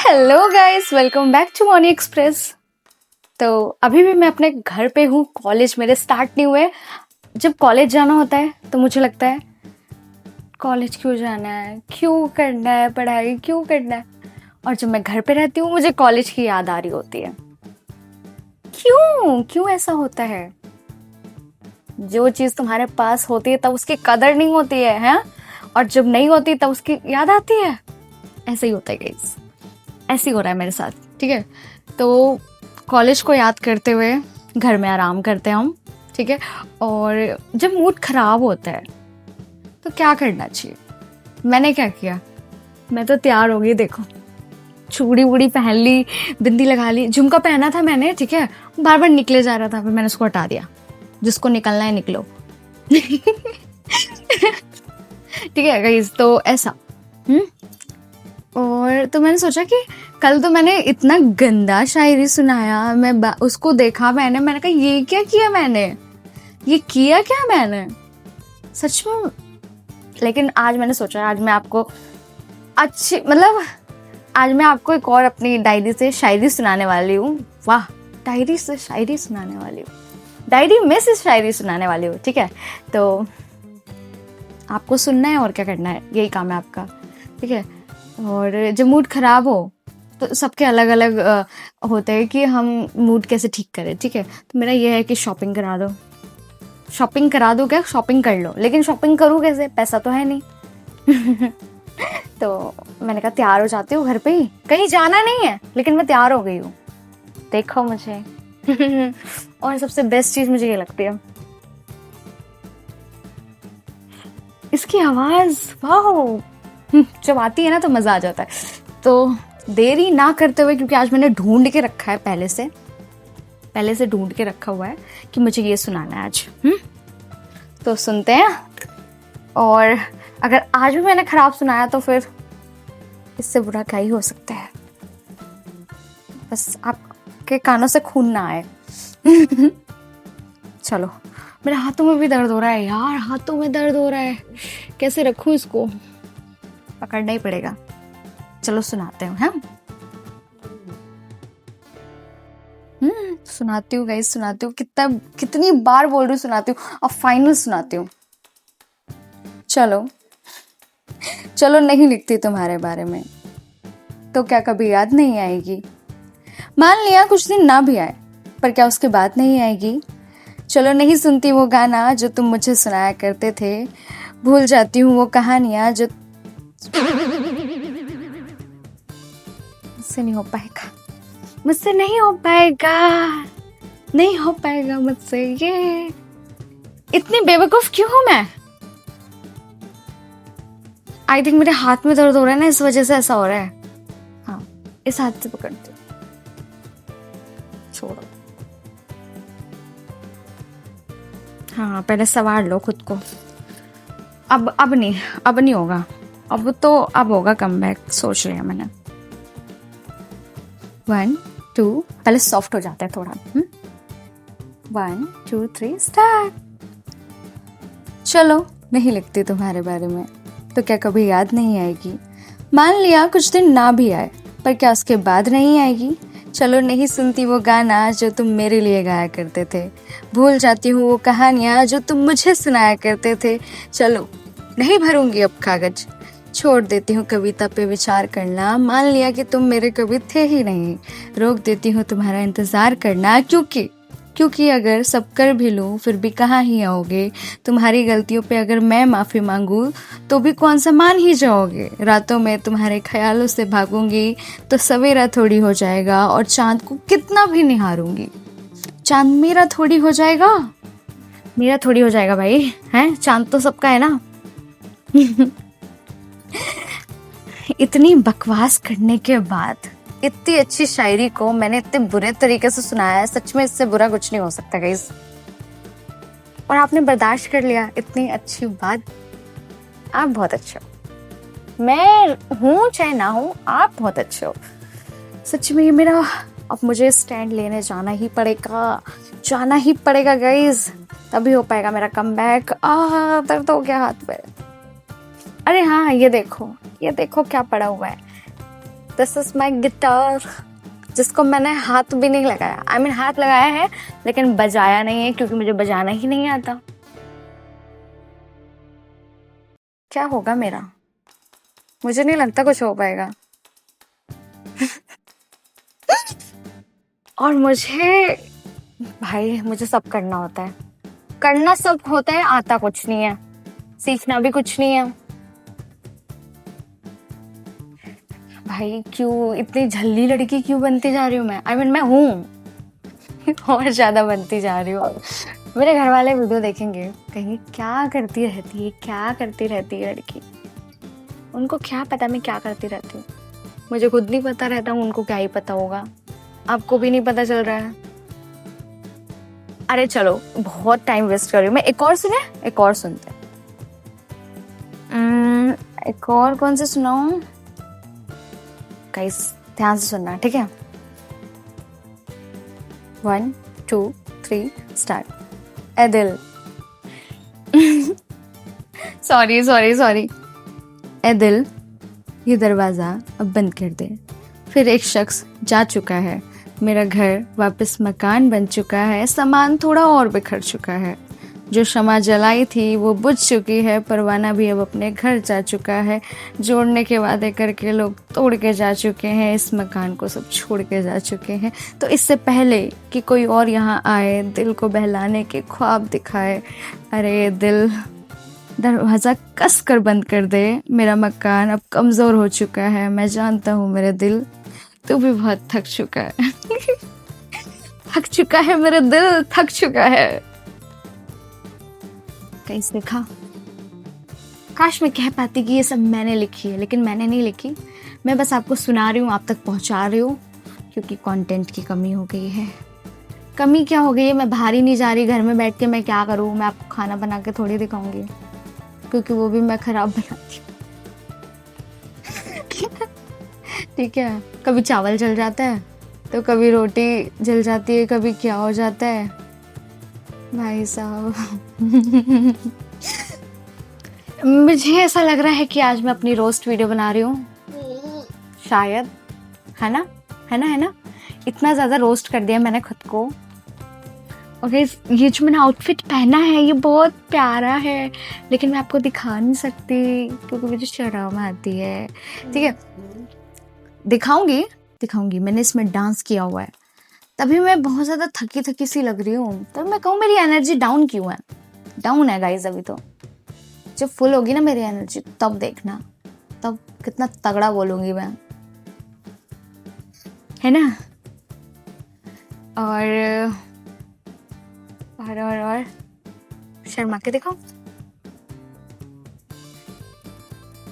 Hello guys, welcome back to morning express. तो अभी भी मैं अपने घर पे हूँ। कॉलेज मेरे स्टार्ट नहीं हुए। जब कॉलेज जाना होता है तो मुझे लगता है कॉलेज क्यों जाना है, क्यों करना है, पढ़ाई क्यों करना है। और जब मैं घर पे रहती हूँ मुझे कॉलेज की याद आ रही होती है। क्यों क्यों ऐसा होता है? जो चीज़ तुम्हारे पास होती है तब उसकी कदर नहीं होती है, हैं? और जब नहीं होती तब उसकी याद आती है। ऐसे ही होता है गाइस, ऐसे ही हो रहा है मेरे साथ। ठीक है, तो कॉलेज को याद करते हुए घर में आराम करते हैं हम। ठीक है, और जब मूड खराब होता है तो क्या करना चाहिए? मैंने क्या किया, मैं तो तैयार हो गई। देखो, चूड़ी वूड़ी पहन ली, बिंदी लगा ली, झुमका पहना था मैंने। ठीक है, बार बार निकले जा रहा था, फिर मैंने उसको हटा दिया। जिसको निकलना है निकलो। ठीक है गाइस, तो ऐसा। और तो मैंने सोचा कि कल तो मैंने इतना गंदा शायरी सुनाया, मैं उसको देखा, मैंने कहा ये क्या किया मैंने, ये किया क्या मैंने सच में। लेकिन आज मैंने सोचा आज मैं आपको अच्छी आज मैं आपको एक और अपनी डायरी से शायरी सुनाने वाली हूँ। वाह, डायरी से शायरी सुनाने वाली हूँ, डायरी में से शायरी सुनाने वाली हूँ। ठीक है, तो आपको सुनना है और क्या करना है, यही काम है आपका। ठीक है, और जब मूड खराब हो तो सबके अलग अलग होते हैं कि हम मूड कैसे ठीक करें। ठीक है, तो मेरा ये है कि शॉपिंग करा दो। शॉपिंग करा दो क्या, शॉपिंग कर लो, लेकिन शॉपिंग करूँ कैसे, पैसा तो है नहीं। तो मैंने कहा तैयार हो जाती हूँ, घर पे ही, कहीं जाना नहीं है, लेकिन मैं तैयार हो गई हूँ, देखो मुझे। और सबसे बेस्ट चीज मुझे ये लगती है, इसकी आवाज, वाह, जब आती है ना तो मजा आ जाता है। तो देरी ना करते हुए, क्योंकि आज मैंने ढूंढ के रखा है, पहले से ढूंढ के रखा हुआ है कि मुझे ये सुनाना है आज। तो सुनते हैं। और अगर आज भी मैंने खराब सुनाया तो फिर इससे बुरा क्या ही हो सकता है। बस आपके कानों से खून ना आए। चलो, मेरे हाथों में भी दर्द हो रहा है यार, हाथों में दर्द हो रहा है, कैसे रखूं इसको, पकड़ना ही पड़ेगा। चलो सुनाते हैं, हाँ। सुनाती हूँ गाइस, सुनाती हूँ, कितनी बार बोल रही हूँ सुनाती हूँ, अब फाइनल सुनाती हूँ। चलो चलो, नहीं लिखती तुम्हारे बारे में तो क्या कभी याद नहीं आएगी। मान लिया कुछ दिन ना भी आए, पर क्या उसके बाद नहीं आएगी। चलो, नहीं सुनती वो गाना जो तुम मुझे सुनाया करते थे, भूल जाती हूँ वो कहानियां जो मुझसे नहीं हो पाएगा, मुझसे नहीं हो पाएगा, नहीं हो पाएगा मुझसे ये। इतनी बेवकूफ क्यों हूं मैं? आई थिंक मेरे हाथ में दर्द हो रहा है ना, इस वजह से ऐसा हो रहा है। हाँ, इस हाथ से पकड़ती हूँ, छोड़ो। हाँ, पहले सवार लो खुद को। अब नहीं होगा, अब होगा कमबैक, सोच लिया मैंने। 1 2, पहले सॉफ्ट हो जाता है थोड़ा। 1 2 3 स्टार्ट। चलो, नहीं लिखती तुम्हारे बारे में तो क्या कभी याद नहीं आएगी। मान लिया कुछ दिन ना भी आए, पर क्या उसके बाद नहीं आएगी। चलो, नहीं सुनती वो गाना जो तुम मेरे लिए गाया करते थे, भूल जाती हूँ वो कहानियाँ जो तुम मुझे सुनाया करते थे। चलो, नहीं भरूंगी अब कागज, छोड़ देती हूँ कविता पे विचार करना। मान लिया कि तुम मेरे कभी थे ही नहीं, रोक देती हूँ तुम्हारा इंतजार करना। क्योंकि अगर सब कर भी लूँ फिर भी कहाँ ही आओगे। तुम्हारी गलतियों पे अगर मैं माफ़ी मांगूँ तो भी कौन सा मान ही जाओगे। रातों में तुम्हारे ख्यालों से भागूंगी तो सवेरा थोड़ी हो जाएगा, और चांद को कितना भी निहारूंगी, चांद मेरा थोड़ी हो जाएगा। मेरा थोड़ी हो जाएगा भाई, हैं? चांद तो सबका है ना। इतनी बकवास करने के बाद इतनी अच्छी शायरी को मैंने इतने बुरे तरीके से सुनाया है, सच में इससे बुरा कुछ नहीं हो सकता गाइस। और आपने बर्दाश्त कर लिया, इतनी अच्छी बात। आप बहुत अच्छे हो, मैं हूँ चाहे ना हूँ, आप बहुत अच्छे हो सच में। ये मेरा, अब मुझे स्टैंड लेने जाना ही पड़ेगा गाइस, तभी हो पाएगा मेरा कमबैक। दर्द हो गया हाथ पे। अरे हाँ, ये देखो क्या पड़ा हुआ है, दिस इज माई गिटार, जिसको मैंने हाथ भी नहीं लगाया। I mean, हाथ लगाया है लेकिन बजाया नहीं है, क्योंकि मुझे बजाना ही नहीं आता। क्या होगा मेरा? मुझे नहीं लगता कुछ हो पाएगा। और मुझे सब करना होता है, करना सब होता है, आता कुछ नहीं है, सीखना भी कुछ नहीं है। भाई क्यों इतनी झल्ली लड़की क्यों बनती जा रही हूँ मैं? I mean, मैं हूँ और ज्यादा बनती जा रही हूँ। मेरे घर वाले वीडियो देखेंगे, कहेंगे क्या करती रहती है लड़की। उनको क्या पता मैं क्या करती रहती हूँ, मुझे खुद नहीं पता रहता, उनको क्या ही पता होगा। आपको भी नहीं पता चल रहा है। अरे चलो, बहुत टाइम वेस्ट कर रही हूँ मैं। एक और सुनते हैं। एक और कौन से सुनाऊं? गाइस ध्यान से सुनना, ठीक है? 1 2 3 स्टार्ट। ए दिल सॉरी। ए दिल, ये दरवाजा अब बंद कर दे। फिर एक शख्स जा चुका है, मेरा घर वापस मकान बन चुका है, सामान थोड़ा और बिखर चुका है, जो शमा जलाई थी वो बुझ चुकी है, परवाना भी अब अपने घर जा चुका है, जोड़ने के वादे करके लोग तोड़ के जा चुके हैं, इस मकान को सब छोड़ के जा चुके हैं। तो इससे पहले कि कोई और यहाँ आए, दिल को बहलाने के ख्वाब दिखाए, अरे दिल दरवाज़ा कस कर बंद कर दे, मेरा मकान अब कमज़ोर हो चुका है, मैं जानता हूँ मेरे दिल तू भी बहुत थक चुका है। थक चुका है मेरा दिल, थक चुका है। कैसे देखा? काश मैं कह पाती कि ये सब मैंने लिखी है, लेकिन मैंने नहीं लिखी। मैं बस आपको सुना रही हूँ, आप तक पहुँचा रही हूँ, क्योंकि कंटेंट की कमी हो गई है। कमी क्या हो गई है? मैं बाहर ही नहीं जा रही, घर में बैठ के मैं क्या करूँ? मैं आपको खाना बना के थोड़ी दिखाऊंगी, क्योंकि वो भी मैं खराब बनाती हूँ। ठीक है, कभी चावल जल जाता है, तो कभी रोटी जल जाती है, कभी क्या हो जाता है भाई साहब। मुझे ऐसा लग रहा है कि आज मैं अपनी रोस्ट वीडियो बना रही हूँ, शायद, है ना? इतना ज्यादा रोस्ट कर दिया मैंने खुद को। और ये जो मैंने आउटफिट पहना है ये बहुत प्यारा है, लेकिन मैं आपको दिखा नहीं सकती क्योंकि मुझे शर्म आती है। ठीक है, दिखाऊंगी। मैंने इसमें डांस किया हुआ है, तभी मैं बहुत ज़्यादा थकी सी लग रही हूँ। तो मैं कहूँ मेरी एनर्जी डाउन क्यों है? डाउन है गाइस अभी तो। जब फुल होगी ना मेरी एनर्जी, तब देखना, तब कितना तगड़ा बोलूँगी मैं, है ना? और शर्मा के देखो।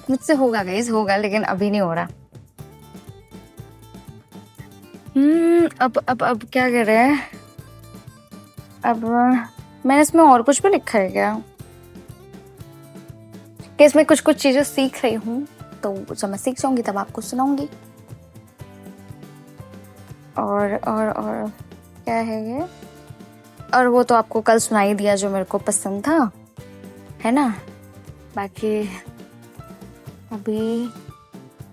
मुझसे होगा गाइस, होगा, लेकिन अभी नहीं हो रहा। अब क्या कर रहे हैं? अब मैंने इसमें और कुछ भी लिखा है क्या? कि इसमें कुछ चीजें सीख रही हूँ, तो जब मैं सीख जाऊंगी तब आपको सुनाऊंगी। और क्या है ये? और वो तो आपको कल सुनाई दिया जो मेरे को पसंद था, है ना? बाकी अभी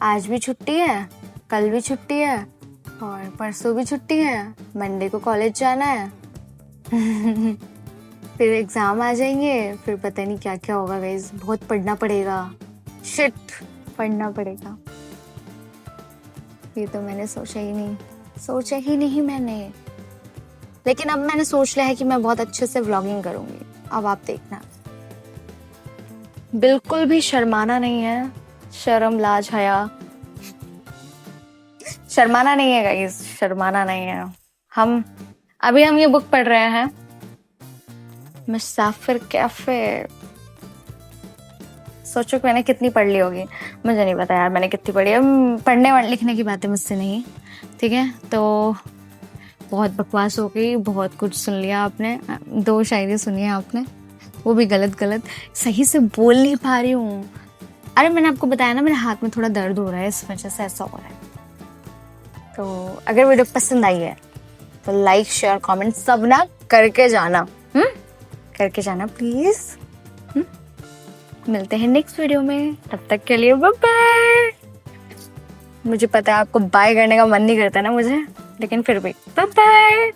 आज भी छुट्टी है, कल भी छुट्टी है, और परसों भी छुट्टी है, मंडे को कॉलेज जाना है। फिर एग्जाम आ जाएंगे, फिर पता नहीं क्या क्या होगा गाइस। बहुत पढ़ना पड़ेगा, शिट, पढ़ना पड़ेगा। ये तो मैंने सोचा ही नहीं मैंने। लेकिन अब मैंने सोच लिया है कि मैं बहुत अच्छे से व्लॉगिंग करूंगी। अब आप देखना, बिल्कुल भी शर्माना नहीं है, शर्म लाज हया, शर्माना नहीं है गाइस, शर्माना नहीं है। हम ये बुक पढ़ रहे हैं, मुसाफिर कैफे। सोचो कि मैंने कितनी पढ़ ली होगी, मुझे नहीं पता यार मैंने कितनी पढ़ी है। पढ़ने और लिखने की बातें मुझसे नहीं, ठीक है? तो बहुत बकवास हो गई, बहुत कुछ सुन लिया आपने। 2 शायरी सुनी है आपने, वो भी गलत, सही से बोल नहीं पा रही हूँ। अरे मैंने आपको बताया ना, मेरे हाथ में थोड़ा दर्द हो रहा है, इस वजह से ऐसा हो रहा है। तो अगर वीडियो पसंद आई है तो लाइक शेयर कमेंट सब ना करके जाना, करके जाना प्लीज। मिलते हैं नेक्स्ट वीडियो में, तब तक के लिए बाय बाय। मुझे पता है आपको बाय करने का मन नहीं करता ना मुझे, लेकिन फिर भी बाय बाय।